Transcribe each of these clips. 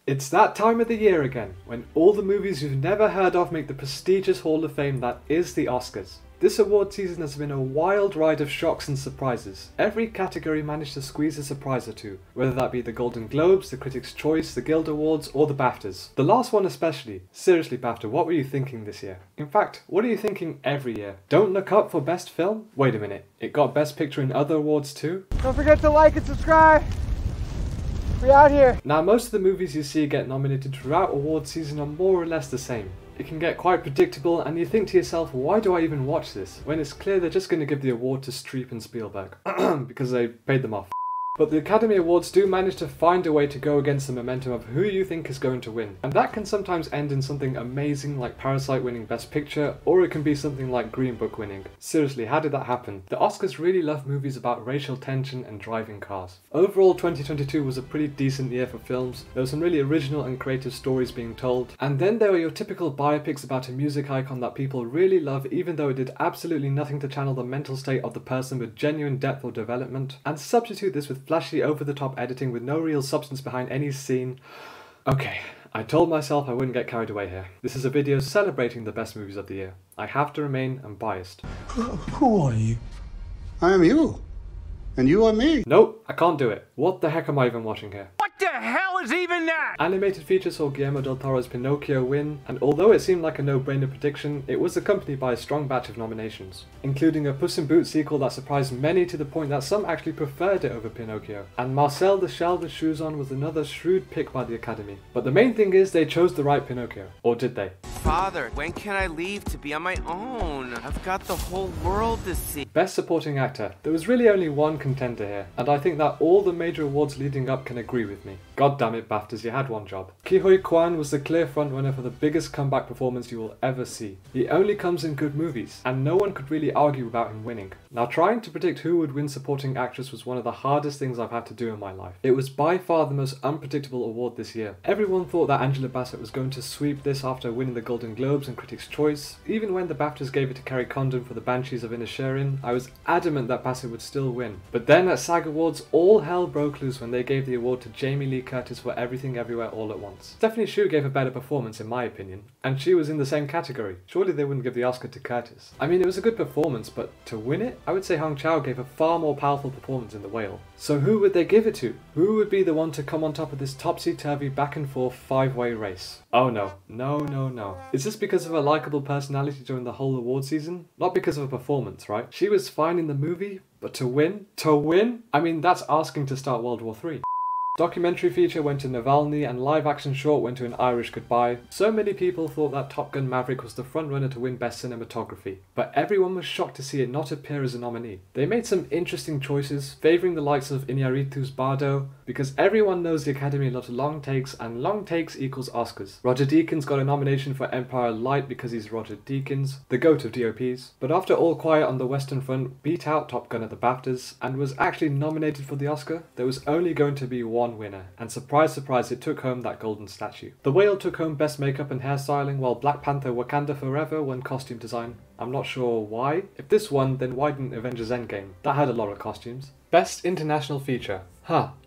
It's that time of the year again, when all the movies you've never heard of make the prestigious Hall of Fame that is the Oscars. This award season has been a wild ride of shocks and surprises. Every category managed to squeeze a surprise or two, whether that be the Golden Globes, the Critics' Choice, the Guild Awards, or the BAFTAs. The last one especially. Seriously, BAFTA, what were you thinking this year? In fact, what are you thinking every year? Don't Look Up for Best Film? Wait a minute, it got Best Picture in other awards too? Don't forget to like and subscribe! We out here! Now, most of the movies you see get nominated throughout award season are more or less the same. It can get quite predictable and you think to yourself, why do I even watch this? When it's clear they're just going to give the award to Streep and Spielberg. Because they paid them off. But the Academy Awards do manage to find a way to go against the momentum of who you think is going to win. And that can sometimes end in something amazing like Parasite winning Best Picture, or it can be something like Green Book winning. Seriously, how did that happen? The Oscars really love movies about racial tension and driving cars. Overall, 2022 was a pretty decent year for films. There were some really original and creative stories being told. And then there were your typical biopics about a music icon that people really love, even though it did absolutely nothing to channel the mental state of the person with genuine depth or development. And substitute this with flashy over-the-top editing with no real substance behind any scene. Okay, I told myself I wouldn't get carried away here. This is a video celebrating the best movies of the year. I have to remain unbiased. Who are you? I am you. And you are me. Nope, I can't do it. What the heck am I even watching here? What the hell is even that? Animated feature saw Guillermo del Toro's Pinocchio win, and although it seemed like a no-brainer prediction, it was accompanied by a strong batch of nominations, including a Puss in Boots sequel that surprised many to the point that some actually preferred it over Pinocchio. And Marcel the Shell with Shoes On was another shrewd pick by the Academy. But the main thing is they chose the right Pinocchio. Or did they? Father, when can I leave to be on my own? I've got the whole world to see. Best Supporting Actor. There was really only one contender here, and I think that all the major awards leading up can agree with me. God damn it, BAFTAs, you had one job. Ke Huy Quan was the clear frontrunner for the biggest comeback performance you will ever see. He only comes in good movies, and no one could really argue about him winning. Now, trying to predict who would win Supporting Actress was one of the hardest things I've had to do in my life. It was by far the most unpredictable award this year. Everyone thought that Angela Bassett was going to sweep this after winning the Golden Globes and Critics' Choice. Even when the BAFTAs gave it to Carrie Condon for The Banshees of Inisherin, I was adamant that Bassett would still win. But then at SAG Awards, all hell broke loose when they gave the award to Jamie Lee Curtis for Everything Everywhere All at Once. Stephanie Hsu gave a better performance in my opinion, and she was in the same category. Surely they wouldn't give the Oscar to Curtis. I mean, it was a good performance, but to win it, I would say Hong Chau gave a far more powerful performance in The Whale. So who would they give it to? Who would be the one to come on top of this topsy-turvy back and forth five-way race? Oh no. No. Is this because of a likeable personality during the whole award season? Not because of a performance, right? She was fine in the movie, but to win? To win? I mean, that's asking to start World War III. Documentary feature went to Navalny and live action short went to An Irish Goodbye. So many people thought that Top Gun Maverick was the frontrunner to win Best Cinematography, but everyone was shocked to see it not appear as a nominee. They made some interesting choices, favouring the likes of Iñárritu's Bardo, because everyone knows the Academy loves long takes and long takes equals Oscars. Roger Deakins got a nomination for Empire Light because he's Roger Deakins, the GOAT of DOPs, but after All Quiet on the Western Front beat out Top Gun at the BAFTAs and was actually nominated for the Oscar, there was only going to be one winner, and surprise surprise it took home that golden statue. The Whale took home Best Makeup and Hairstyling, while Black Panther Wakanda Forever won Costume Design. I'm not sure why. If this won, then why didn't Avengers Endgame? That had a lot of costumes. Best International Feature.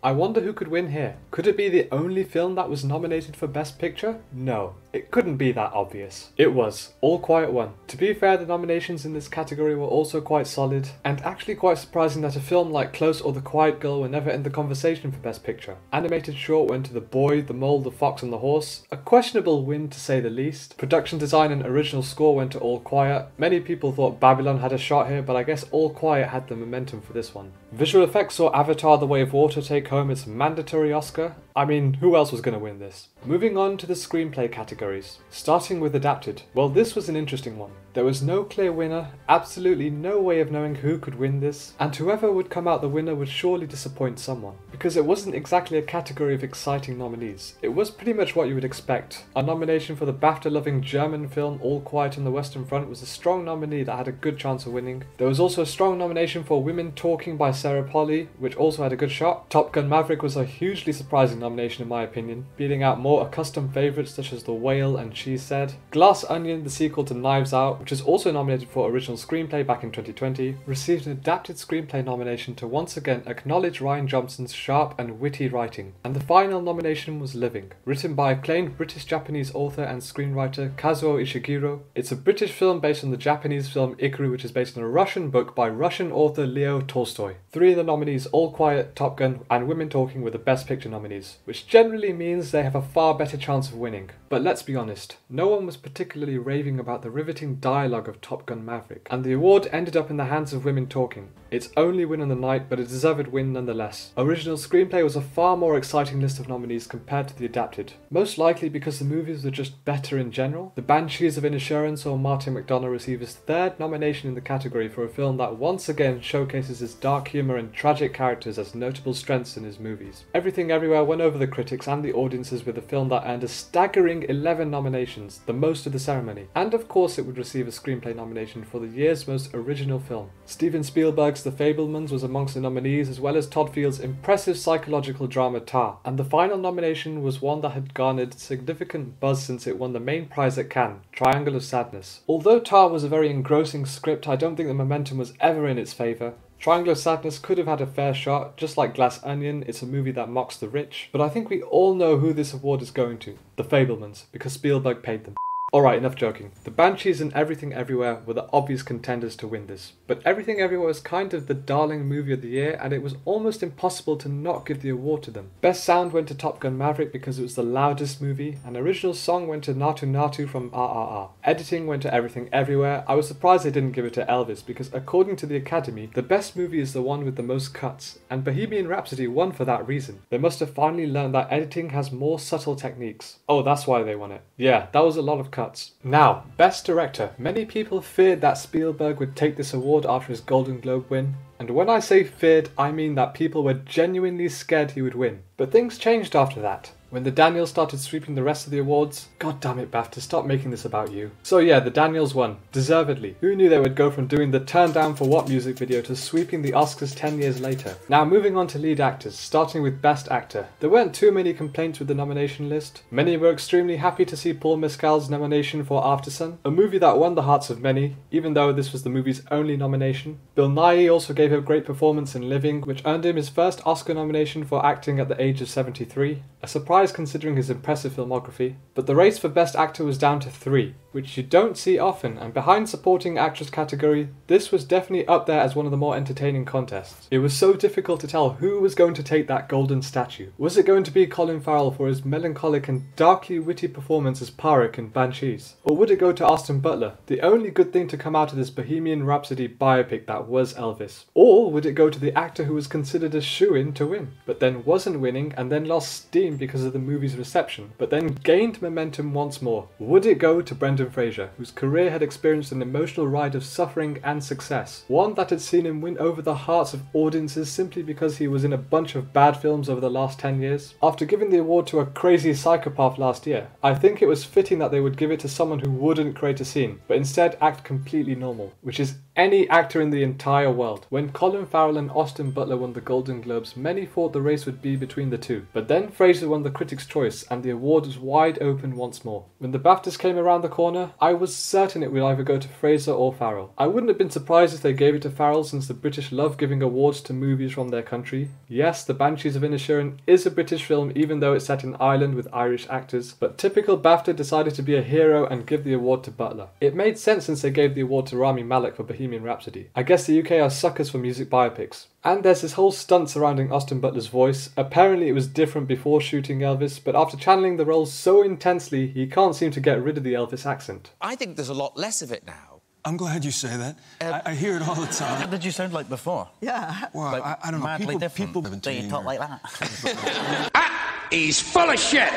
I wonder who could win here. Could it be the only film that was nominated for Best Picture? No, it couldn't be that obvious. It was. All Quiet won. To be fair, the nominations in this category were also quite solid, and actually quite surprising that a film like Close or The Quiet Girl were never in the conversation for Best Picture. Animated short went to The Boy, The Mole, The Fox and the Horse. A questionable win to say the least. Production design and original score went to All Quiet. Many people thought Babylon had a shot here, but I guess All Quiet had the momentum for this one. Visual effects saw Avatar: The Way of Water take home its mandatory Oscar. I mean, who else was going to win this? Moving on to the screenplay categories. Starting with adapted. Well, this was an interesting one. There was no clear winner, absolutely no way of knowing who could win this, and whoever would come out the winner would surely disappoint someone. Because it wasn't exactly a category of exciting nominees. It was pretty much what you would expect. A nomination for the BAFTA-loving German film All Quiet on the Western Front was a strong nominee that had a good chance of winning. There was also a strong nomination for Women Talking by Sarah Polley, which also had a good shot. Top Gun Maverick was a hugely surprising nomination in my opinion, beating out more accustomed favourites such as The Whale and She Said. Glass Onion, the sequel to Knives Out, which is also nominated for Original Screenplay back in 2020, received an Adapted Screenplay nomination to once again acknowledge Rian Johnson's sharp and witty writing. And the final nomination was Living, written by acclaimed British-Japanese author and screenwriter Kazuo Ishiguro. It's a British film based on the Japanese film Ikaru, which is based on a Russian book by Russian author Leo Tolstoy. 3 of the nominees, All Quiet, Top Gun, and Women Talking, were the Best Picture nominees, which generally means they have a far better chance of winning. But let's be honest, no one was particularly raving about the riveting dialogue of Top Gun Maverick, and the award ended up in the hands of Women Talking. Its only win on the night, but a deserved win nonetheless. Original Screenplay was a far more exciting list of nominees compared to the adapted, most likely because the movies were just better in general. The Banshees of Inisherin saw Martin McDonagh receive his 3rd nomination in the category for a film that once again showcases his dark humour and tragic characters as notable strengths in his movies. Everything Everywhere won over the critics and the audiences with a film that earned a staggering 11 nominations, the most of the ceremony. And of course it would receive a screenplay nomination for the year's most original film. Steven Spielberg's The Fabelmans was amongst the nominees, as well as Todd Field's impressive psychological drama Tar. And the final nomination was one that had garnered significant buzz since it won the main prize at Cannes, Triangle of Sadness. Although Tar was a very engrossing script, I don't think the momentum was ever in its favour. Triangle of Sadness could have had a fair shot. Just like Glass Onion, it's a movie that mocks the rich. But I think we all know who this award is going to. The Fabelmans, because Spielberg paid them. Alright, enough joking. The Banshees and Everything Everywhere were the obvious contenders to win this. But Everything Everywhere was kind of the darling movie of the year, and it was almost impossible to not give the award to them. Best Sound went to Top Gun Maverick because it was the loudest movie, and Original Song went to Naatu Naatu from RRR. Editing went to Everything Everywhere. I was surprised they didn't give it to Elvis, because according to the Academy, the best movie is the one with the most cuts, and Bohemian Rhapsody won for that reason. They must have finally learned that editing has more subtle techniques. Oh, that's why they won it. Yeah, that was a lot of cuts. Now, Best Director. Many people feared that Spielberg would take this award after his Golden Globe win. And when I say feared, I mean that people were genuinely scared he would win. But things changed after that. When the Daniels started sweeping the rest of the awards, god damn it BAFTA, stop making this about you. So yeah, the Daniels won, deservedly. Who knew they would go from doing the Turn Down for What music video to sweeping the Oscars 10 years later. Now moving on to lead actors, starting with Best Actor. There weren't too many complaints with the nomination list. Many were extremely happy to see Paul Mescal's nomination for Aftersun, a movie that won the hearts of many, even though this was the movie's only nomination. Bill Nighy also gave a great performance in Living, which earned him his first Oscar nomination for acting at the age of 73. A surprise considering his impressive filmography, but the race for Best Actor was down to 3, which you don't see often, and behind Supporting Actress category, this was definitely up there as one of the more entertaining contests. It was so difficult to tell who was going to take that golden statue. Was it going to be Colin Farrell for his melancholic and darkly witty performance as Pádraic in Banshees? Or would it go to Austin Butler, the only good thing to come out of this Bohemian Rhapsody biopic that was Elvis? Or would it go to the actor who was considered a shoo-in to win, but then wasn't winning and then lost steam because of the movie's reception, but then gained momentum once more? Would it go to Brendan Fraser, whose career had experienced an emotional ride of suffering and success, one that had seen him win over the hearts of audiences simply because he was in a bunch of bad films over the last 10 years? After giving the award to a crazy psychopath last year, I think it was fitting that they would give it to someone who wouldn't create a scene, but instead act completely normal, which is any actor in the entire world. When Colin Farrell and Austin Butler won the Golden Globes, many thought the race would be between the two, but then Fraser won the Critics' Choice and the award was wide open once more. When the BAFTAs came around the corner, I was certain it would either go to Fraser or Farrell. I wouldn't have been surprised if they gave it to Farrell, since the British love giving awards to movies from their country. Yes, The Banshees of Inisherin is a British film even though it's set in Ireland with Irish actors, but typical BAFTA decided to be a hero and give the award to Butler. It made sense since they gave the award to Rami Malek for Bohemian Rhapsody. I guess the UK are suckers for music biopics. And there's this whole stunt surrounding Austin Butler's voice. Apparently it was different before shooting Elvis, but after channeling the role so intensely, he can't seem to get rid of the Elvis accent. I think there's a lot less of it now. I'm glad you say that. I hear it all the time. What did you sound like before? Yeah. Well, like, I don't know. Madly different. Do you talk like that? He's full of shit!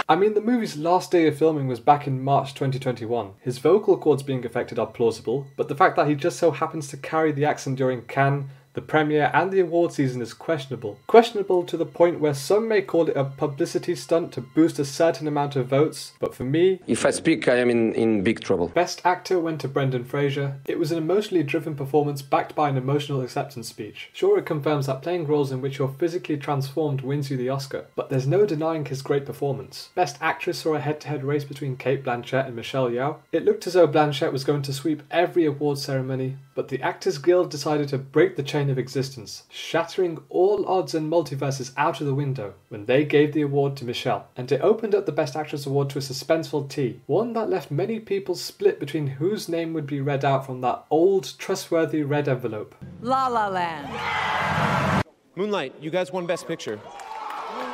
I mean, the movie's last day of filming was back in March 2021. His vocal cords being affected are plausible, but the fact that he just so happens to carry the accent during Cannes, The premiere and the award season is questionable. Questionable to the point where some may call it a publicity stunt to boost a certain amount of votes, but for me, if I speak, I am in big trouble. Best Actor went to Brendan Fraser. It was an emotionally driven performance backed by an emotional acceptance speech. Sure, it confirms that playing roles in which you're physically transformed wins you the Oscar, but there's no denying his great performance. Best Actress saw a head-to-head race between Cate Blanchett and Michelle Yeoh. It looked as though Blanchett was going to sweep every award ceremony, but the Actors Guild decided to break the chain of existence, shattering all odds and multiverses out of the window when they gave the award to Michelle. And it opened up the Best Actress award to a suspenseful tea, one that left many people split between whose name would be read out from that old, trustworthy red envelope. La La Land. Moonlight, you guys won Best Picture.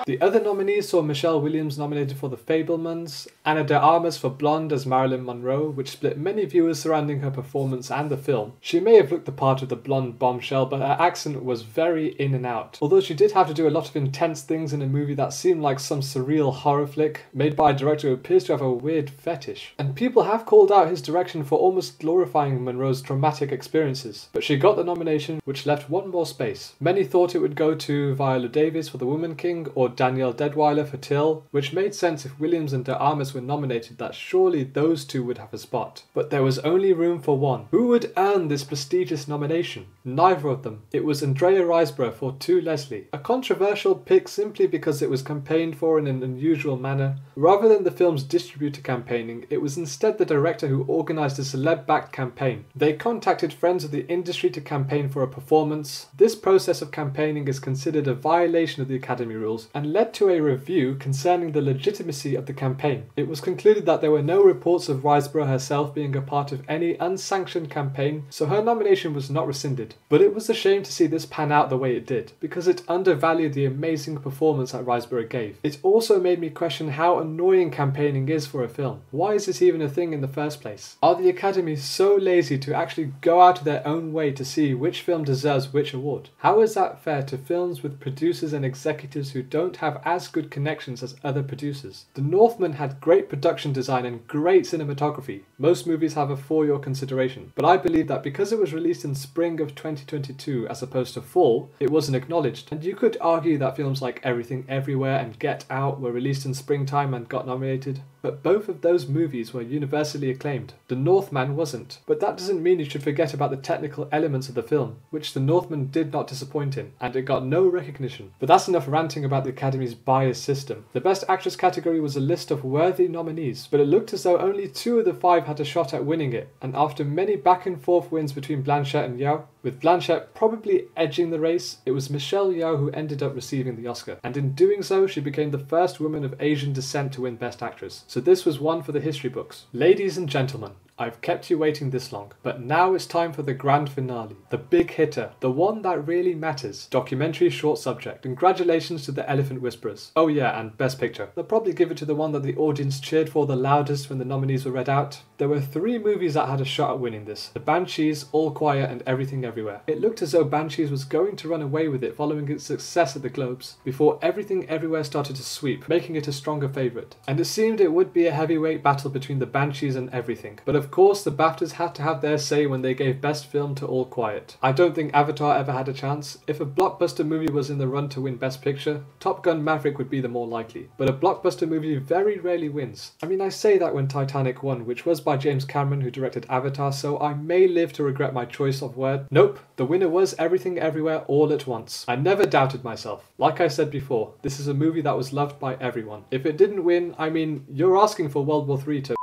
The other nominees saw Michelle Williams nominated for The Fabelmans, Ana de Armas for Blonde as Marilyn Monroe, which split many viewers surrounding her performance and the film. She may have looked the part of the blonde bombshell, but her accent was very in and out. Although she did have to do a lot of intense things in a movie that seemed like some surreal horror flick, made by a director who appears to have a weird fetish. And people have called out his direction for almost glorifying Monroe's traumatic experiences. But she got the nomination, which left one more space. Many thought it would go to Viola Davis for The Woman King, or Danielle Deadwyler for Till, which made sense if Williams and de Armas were nominated, that surely those two would have a spot. But there was only room for one. Who would earn this prestigious nomination? Neither of them. It was Andrea Riseborough for To Leslie, a controversial pick simply because it was campaigned for in an unusual manner. Rather than the film's distributor campaigning, it was instead the director who organised a celeb-backed campaign. They contacted friends of the industry to campaign for a performance. This process of campaigning is considered a violation of the Academy rules and led to a review concerning the legitimacy of the campaign. It was concluded that there were no reports of Riseborough herself being a part of any unsanctioned campaign, so her nomination was not rescinded. But it was a shame to see this pan out the way it did, because it undervalued the amazing performance that Riseborough gave. It also made me question how annoying campaigning is for a film. Why is this even a thing in the first place? Are the Academy so lazy to actually go out of their own way to see which film deserves which award? How is that fair to films with producers and executives who don't have as good connections as other producers? The Northman had great production design and great cinematography. Most movies have a for your consideration, but I believe that because it was released in spring of 2022 as opposed to fall, it wasn't acknowledged. And you could argue that films like Everything Everywhere and Get Out were released in springtime and got nominated, but both of those movies were universally acclaimed. The Northman wasn't. But that doesn't mean you should forget about the technical elements of the film, which The Northman did not disappoint in, and it got no recognition. But that's enough ranting about the Academy's biased system. The Best Actress category was a list of worthy nominees, but it looked as though only 2 of the 5 had a shot at winning it, and after many back and forth wins between Blanchett and Yeoh, with Blanchett probably edging the race, it was Michelle Yeoh who ended up receiving the Oscar, and in doing so she became the first woman of Asian descent to win Best Actress. So this was one for the history books. Ladies and gentlemen, I've kept you waiting this long, but now it's time for the grand finale, the big hitter, the one that really matters. Documentary short subject. Congratulations to The Elephant Whisperers. Oh yeah, and Best Picture. They'll probably give it to the one that the audience cheered for the loudest when the nominees were read out. There were 3 movies that had a shot at winning this: The Banshees, All Quiet, and Everything Everywhere. It looked as though Banshees was going to run away with it following its success at the Globes, before Everything Everywhere started to sweep, making it a stronger favourite. And it seemed it would be a heavyweight battle between The Banshees and Everything, but of course the BAFTAs had to have their say when they gave Best Film to All Quiet. I don't think Avatar ever had a chance. If a blockbuster movie was in the run to win Best Picture, Top Gun Maverick would be the more likely. But a blockbuster movie very rarely wins. I mean, I say that when Titanic won, which was by James Cameron, who directed Avatar, so I may live to regret my choice of word. Nope, the winner was Everything Everywhere All at Once. I never doubted myself. Like I said before, this is a movie that was loved by everyone. If it didn't win, I mean, you're asking for World War III to...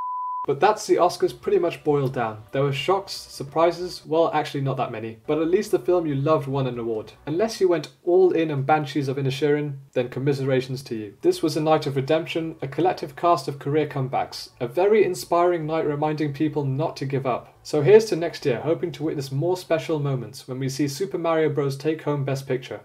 But that's the Oscars pretty much boiled down. There were shocks, surprises, well actually not that many, but at least the film you loved won an award. Unless you went all in on Banshees of Inisherin, then commiserations to you. This was a night of redemption, a collective cast of career comebacks, a very inspiring night reminding people not to give up. So here's to next year, hoping to witness more special moments when we see Super Mario Bros. Take home Best Picture.